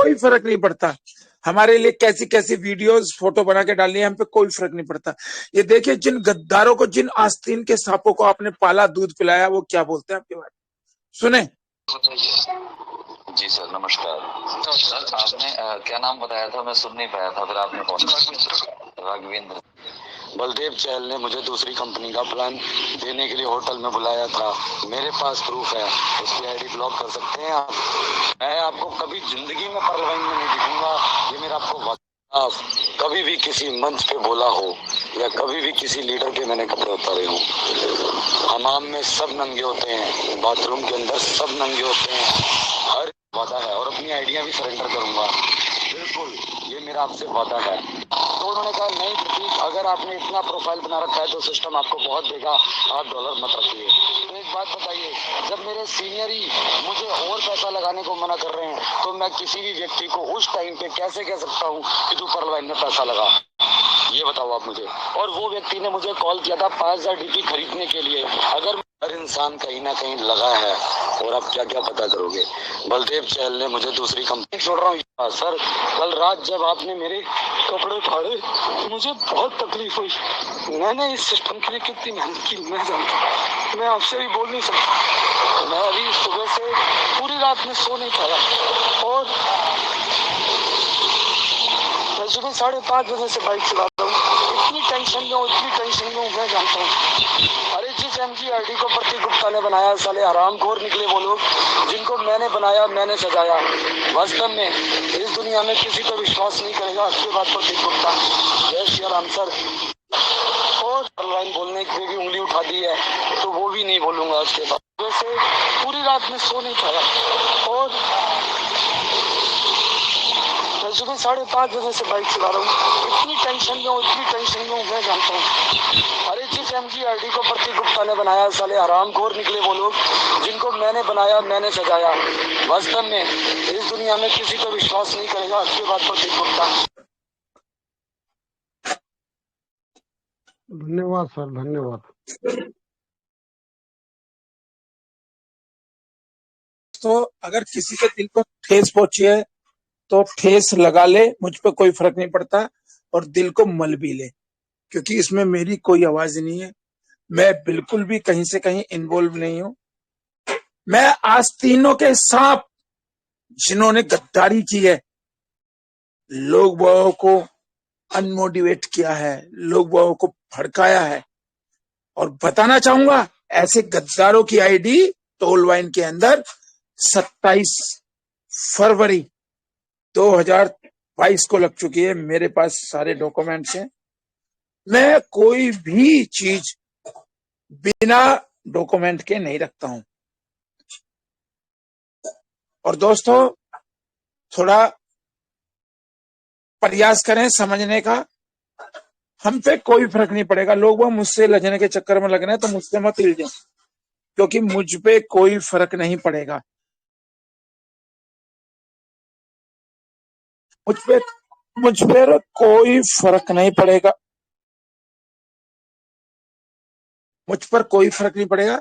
कोई फर्क नहीं पड़ता। हमारे लिए कैसी कैसी वीडियोस फोटो बना के डालनी है, हम पे कोई फर्क नहीं पड़ता। ये देखिए, जिन गद्दारों को, जिन आस्तीन के सांपों को आपने पाला, दूध पिलाया, वो क्या बोलते हैं आपके बारे में, सुने। जी सर, नमस्कार। सर आपने क्या नाम बताया था, मैं सुन नहीं पाया था, फिर आपने कौन? राघवेंद्र। बलदेव चहल ने मुझे दूसरी कंपनी का प्लान देने के लिए होटल में बुलाया था। मेरे पास प्रूफ है, उसकी आईडी ब्लॉक कर सकते हैं आप। मैं आपको कभी जिंदगी में पर्लवाइन में नहीं दिखूंगा, ये मेरा आपको कभी भी किसी मंच पे बोला हो या कभी भी किसी लीडर के मैंने कपड़े उतारे हो। हमाम में सब नंगे होते हैं, बाथरूम के अंदर सब नंगे होते हैं, हर वादा है, और अपनी आइडिया भी सरेंडर करूंगा, बिल्कुल, ये मेरा आपसे वादा है। तो उन्होंने कहा नहीं प्रतीक, अगर आपने इतना प्रोफाइल बना रखा है तो सिस्टम आपको बहुत देगा, आप डॉलर मत रखिए। तो एक बात बताइए, जब मेरे सीनियर ही मुझे और पैसा लगाने को मना कर रहे हैं, तो मैं किसी भी व्यक्ति को उस टाइम पे कैसे कह सकता हूँ कि तू पर्लवाइन में पैसा लगा, ये बताओ आप मुझे। और वो व्यक्ति ने मुझे कॉल किया था 5000 डीपी खरीदने के लिए। अगर हर इंसान कहीं ना कहीं लगा है, और आप क्या क्या पता करोगे। बलदेव चहल ने मुझे दूसरी कंपनी छोड़ रहा हूँ सर। कल रात जब आपने मेरे कपड़े फाड़े, मुझे बहुत तकलीफ हुई। मैंने इस सिस्टम के लिए कितनी मेहनत की मैं जानता हूँ, मैं आपसे भी बोल नहीं सकता। मैं अभी सुबह से पूरी रात में सो नहीं पाया, और मैं सुबह 5:30 बजे से बाइक चला रहा हूँ। इतनी टेंशन में हूँ, इतनी टेंशन में हूँ, मैं जानता हूँ। अरे जिस एमजी आईडी को प्रतीक गुप्ता ने बनाया, साले हरामखोर निकले वो लोग, जिनको मैंने बनाया, मैंने सजाया। वास्तव में इस दुनिया में किसी को विश्वास नहीं करेगा उसके बाद प्रतीक गुप्ता। जय श्री राम सर। और ऑनलाइन बोलने के लिए भी उंगली उठा दी है, तो वो भी नहीं बोलूंगा उसके बाद। वैसे पूरी रात में सो नहीं पाया, और मैं सुबह 5:30 बजे से बाइक चला रहा हूँ। इतनी टेंशन में हूँ, इतनी टेंशन में हूँ, मैं जानता हूँ। अरे जिस एमजी आईडी को प्रतीक गुप्ता ने बनाया, साले हरामखोर निकले वो लोग, जिनको मैंने बनाया, मैंने सजाया। वास्तव में इस दुनिया में किसी को विश्वास नहीं करेगा उसके बाद प्रतीक गुप्ता। धन्यवाद सर, धन्यवाद। तो अगर किसी के दिल को ठेस पहुंची है तो ठेस लगा ले, मुझ पे कोई फर्क नहीं पड़ता, और दिल को मल भी ले, क्योंकि इसमें मेरी कोई आवाज नहीं है। मैं बिल्कुल भी कहीं से कहीं इन्वॉल्व नहीं हूं। मैं आस्तीनों के सांप जिन्होंने गद्दारी की है, लोग वो को अनमोटिवेट किया है, लोग वो को भड़काया है, और बताना चाहूंगा ऐसे गद्दारों की आईडी टोलवाइन के अंदर 27 फरवरी 2022 को लग चुकी है। मेरे पास सारे डॉक्यूमेंट्स हैं। मैं कोई भी चीज बिना डॉक्यूमेंट के नहीं रखता हूं। और दोस्तों, थोड़ा प्रयास करें समझने का। हम पे कोई फर्क नहीं पड़ेगा। लोग वो मुझसे लजने के चक्कर में लग रहे हैं, तो मुझसे मत उलझे, क्योंकि मुझ पे कोई फर्क नहीं पड़ेगा। मुझ पे कोई फर्क नहीं पड़ेगा। मुझ पर कोई फर्क नहीं पड़ेगा,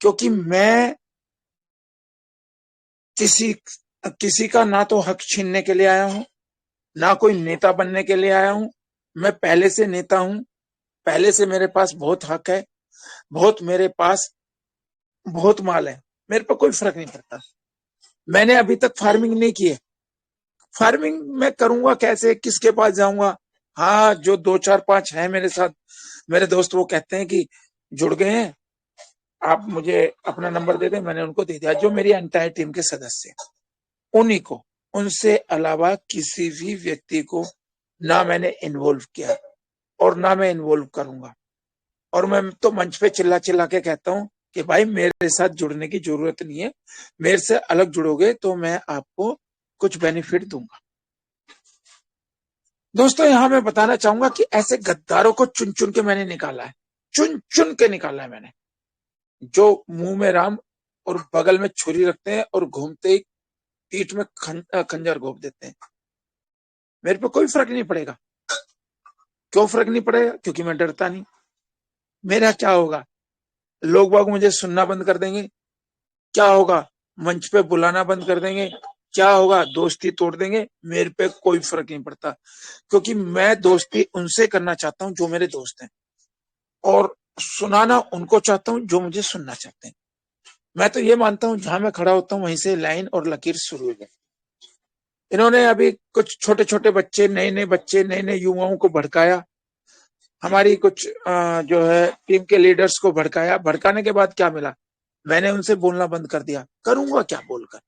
क्योंकि मैं किसी का ना तो हक छीनने के लिए आया हूं, ना कोई नेता बनने के लिए आया हूं। मैं पहले से नेता हूं, पहले से मेरे पास बहुत हक है, मेरे पास बहुत माल है। मेरे पर कोई फर्क नहीं पड़ता। मैंने अभी तक फार्मिंग नहीं की है। फार्मिंग मैं करूंगा कैसे, किसके पास जाऊंगा? हाँ, जो 2 4 5 है मेरे साथ, मेरे दोस्त, वो कहते हैं कि जुड़ गए हैं, आप मुझे अपना नंबर दे दें। मैंने उनको दे दिया, जो मेरी एंटायर टीम के सदस्य, उन्हीं को। उनसे अलावा किसी भी व्यक्ति को ना मैंने इन्वॉल्व किया, और ना मैं इन्वॉल्व करूंगा। और मैं तो मंच पे चिल्ला चिल्ला के कहता हूं कि भाई मेरे साथ जुड़ने की जरूरत नहीं है। मेरे से अलग जुड़ोगे तो मैं आपको कुछ बेनिफिट दूंगा। दोस्तों, यहां मैं बताना चाहूंगा कि ऐसे गद्दारों को चुन चुन के मैंने निकाला है, चुन चुन के निकाला है मैंने, जो मुंह में राम और बगल में छुरी रखते हैं, और घूमते ही पीठ में खंजर घोंप देते हैं। मेरे पे कोई फर्क नहीं पड़ेगा। क्यों फर्क नहीं पड़ेगा? क्योंकि मैं डरता नहीं। मेरा क्या होगा? लोग बाग मुझे सुनना बंद कर देंगे। क्या होगा? मंच पे बुलाना बंद कर देंगे। क्या होगा, दोस्ती तोड़ देंगे, मेरे पे कोई फर्क नहीं पड़ता, क्योंकि मैं दोस्ती उनसे करना चाहता हूँ जो मेरे दोस्त हैं, और सुनाना उनको चाहता हूँ जो मुझे सुनना चाहते हैं। मैं तो ये मानता हूँ जहां मैं खड़ा होता हूँ वहीं से लाइन और लकीर शुरू हो गई। इन्होंने अभी कुछ छोटे छोटे बच्चे, नए नए बच्चे, नए नए युवाओं को भड़काया, हमारी कुछ जो है टीम के लीडर्स को भड़काया। भड़काने के बाद क्या मिला, मैंने उनसे बोलना बंद कर दिया। करूंगा क्या बोलकर,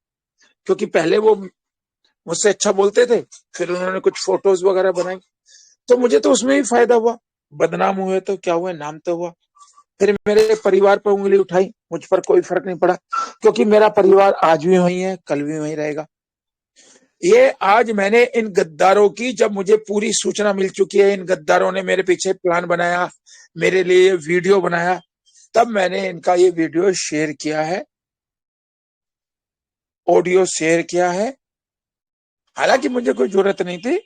क्योंकि पहले वो मुझसे अच्छा बोलते थे, फिर उन्होंने कुछ फोटोज वगैरह बनाई, तो मुझे तो उसमें ही फायदा हुआ। बदनाम हुए तो क्या हुआ, नाम तो हुआ। फिर मेरे परिवार पर उंगली उठाई, मुझ पर कोई फर्क नहीं पड़ा, क्योंकि मेरा परिवार आज भी वही है, कल भी वही रहेगा। ये आज मैंने इन गद्दारों की, जब मुझे पूरी सूचना मिल चुकी है, इन गद्दारों ने मेरे पीछे प्लान बनाया, मेरे लिए वीडियो बनाया, तब मैंने इनका ये वीडियो शेयर किया है, ऑडियो शेयर किया है। हालांकि मुझे कोई जरूरत नहीं थी,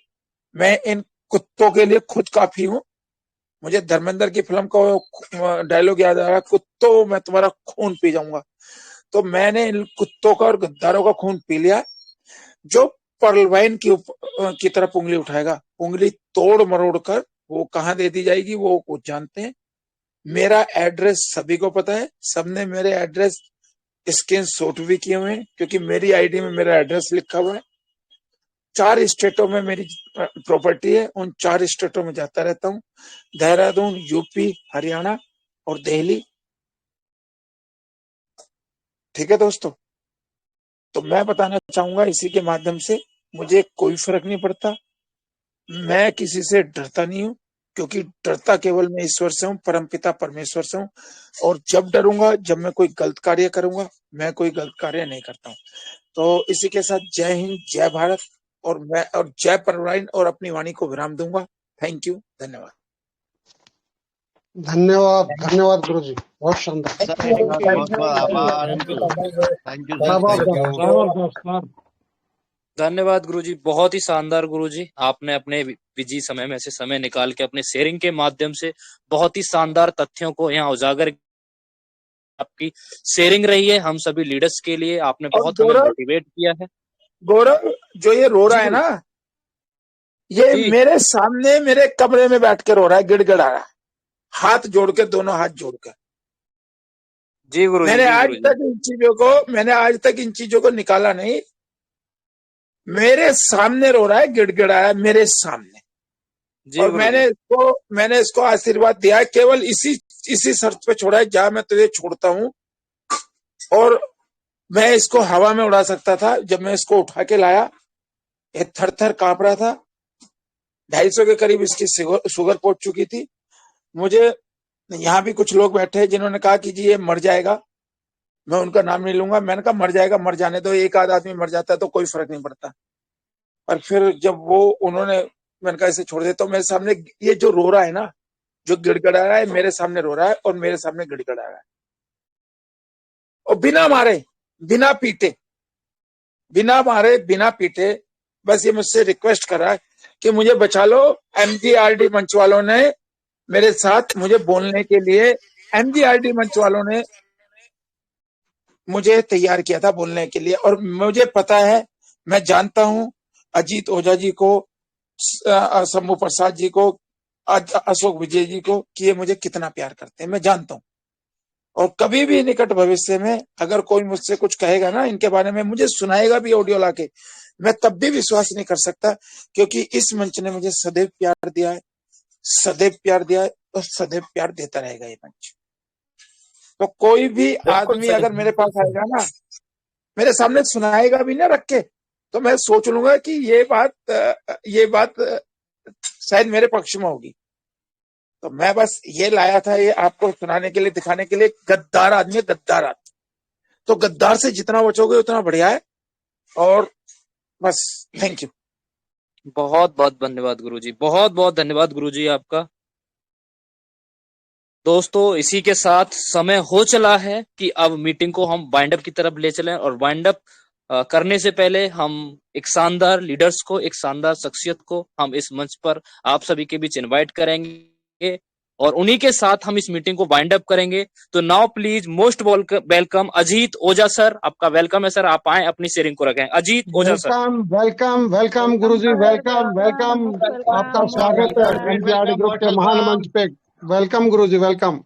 मैं इन कुत्तों के लिए खुद काफी हूं। मुझे धर्मेंद्र की फिल्म का डायलॉग याद आ रहा, कुत्तों मैं तुम्हारा खून पी जाऊंगा। तो मैंने इन कुत्तों का और गद्दारों का खून पी लिया। जो पर्लवाइन की तरफ उंगली उठाएगा, उंगली तोड़ मरोड़ कर वो कहाँ दे दी जाएगी वो कुछ जानते हैं। मेरा एड्रेस सभी को पता है, सबने मेरे एड्रेस स्क्रीन शॉट भी किए हुए हैं, क्योंकि मेरी आईडी में मेरा एड्रेस लिखा हुआ है। 4 स्टेटों में मेरी प्रॉपर्टी है, उन 4 स्टेटों में जाता रहता हूँ, देहरादून, यूपी, हरियाणा और दिल्ली। ठीक है दोस्तों, तो मैं बताना चाहूंगा इसी के माध्यम से, मुझे कोई फर्क नहीं पड़ता, मैं किसी से डरता नहीं हूँ, क्योंकि डरता केवल मैं ईश्वर से हूँ, परमपिता परमेश्वर से हूँ। और जब डरूंगा, जब मैं कोई गलत कार्य करूंगा, मैं कोई गलत कार्य नहीं करता हूँ। तो इसी के साथ जय हिंद, जय भारत, और मैं और जय परवाइन, और अपनी वाणी को विराम दूंगा। थैंक यू, धन्यवाद। धन्यवाद, धन्यवाद गुरु जी, बहुत शानदार। सर आपका बहुत बहुत आभार। Thank you thank you sir, जबरदस्त, थैंक यू। जबरदस्त सर। धन्यवाद गुरुजी, बहुत ही शानदार गुरुजी। आपने अपने बिजी समय में से समय निकाल के अपने शेयरिंग के माध्यम से बहुत ही शानदार तथ्यों को यहाँ उजागर, आपकी शेयरिंग रही है हम सभी लीडर्स के लिए। आपने और बहुत हमें मोटिवेट किया है। गौरव, जो ये रो रहा है ना, ये जी मेरे सामने मेरे कमरे में बैठ के रो रहा है, गिड़गिड़ा रहा है, हाथ जोड़ के, दोनों हाथ जोड़कर। जी गुरुजी, मैंने जी आज गुरुजी। तक इन चीजों को निकाला नहीं, मेरे सामने रो रहा है, गिड़गिड़ा है मेरे सामने। जी और गुरुजी। मैंने इसको आशीर्वाद दिया है, केवल इसी शर्त पे छोड़ा है, जहां मैं तुझे छोड़ता हूं। और मैं इसको हवा में उड़ा सकता था, जब मैं इसको उठा के लाया, ये थर थर कांप रहा था, 250 के करीब इसकी शुगर पहुंच चुकी थी। मुझे यहाँ भी कुछ लोग बैठे हैं जिन्होंने कहा कि जी ये मर जाएगा, मैं उनका नाम नहीं लूंगा। मैंने कहा मर जाएगा, मर जाने दो, एक आध आदमी मर जाता है तो कोई फर्क नहीं पड़ता। और फिर जब मैंने कहा इसे छोड़ दे, तो मेरे सामने ये जो रो रहा है ना, जो गिड़गिड़ा रहा है, मेरे सामने रो रहा है और मेरे सामने गिड़गिड़ा रहा है, और बिना मारे, बिना पीटे, बिना पीटे, बस ये मुझसे रिक्वेस्ट कर रहा है कि मुझे बचा लो। एमजीआरडी मंच वालों ने मेरे साथ मुझे बोलने के लिए, एमजीआरडी मंच वालों ने मुझे तैयार किया था बोलने के लिए, और मुझे पता है, मैं जानता हूं अजीत ओझा जी को, शंभू प्रसाद जी को, अशोक विजय जी को, कि ये मुझे कितना प्यार करते हैं, मैं जानता हूं। और कभी भी निकट भविष्य में अगर कोई मुझसे कुछ कहेगा ना इनके बारे में, मुझे सुनाएगा भी ऑडियो लाके, मैं तब भी विश्वास नहीं कर सकता, क्योंकि इस मंच ने मुझे सदैव प्यार दिया है, सदैव प्यार दिया है, और सदैव प्यार देता रहेगा ये मंच। तो कोई भी आदमी अगर मेरे पास आएगा ना, मेरे सामने सुनाएगा भी ना रख के, तो मैं सोच लूंगा कि ये बात शायद मेरे पक्ष में होगी। तो मैं बस ये लाया था, ये आपको सुनाने के लिए, दिखाने के लिए, गद्दार आदमी है, गद्दार आदमी। तो गद्दार से जितना बचोगे उतना बढ़िया है। और बस, थैंक यू। बहुत बहुत धन्यवाद गुरुजी, बहुत बहुत धन्यवाद गुरुजी आपका। दोस्तों इसी के साथ समय हो चला है कि अब मीटिंग को हम वाइंड अप की तरफ ले चलें, और वाइंड अप करने से पहले हम एक शानदार लीडर्स को, एक शानदार शख्सियत को हम इस मंच पर आप सभी के बीच इनवाइट करेंगे। और उन्हीं के साथ हम इस मीटिंग को वाइंड अप करेंगे। तो now please most welcome Ajit Ojha sir, आपका वेलकम है सर, आप आए अपनी शेयरिंग को रखें। अजीत ओझा सर। वेलकम वेलकम वेलकम गुरुजी, वेलकम वेलकम। आपका स्वागत है एनपीआरडी ग्रुप के महान मंच पे। वेलकम गुरुजी, वेलकम।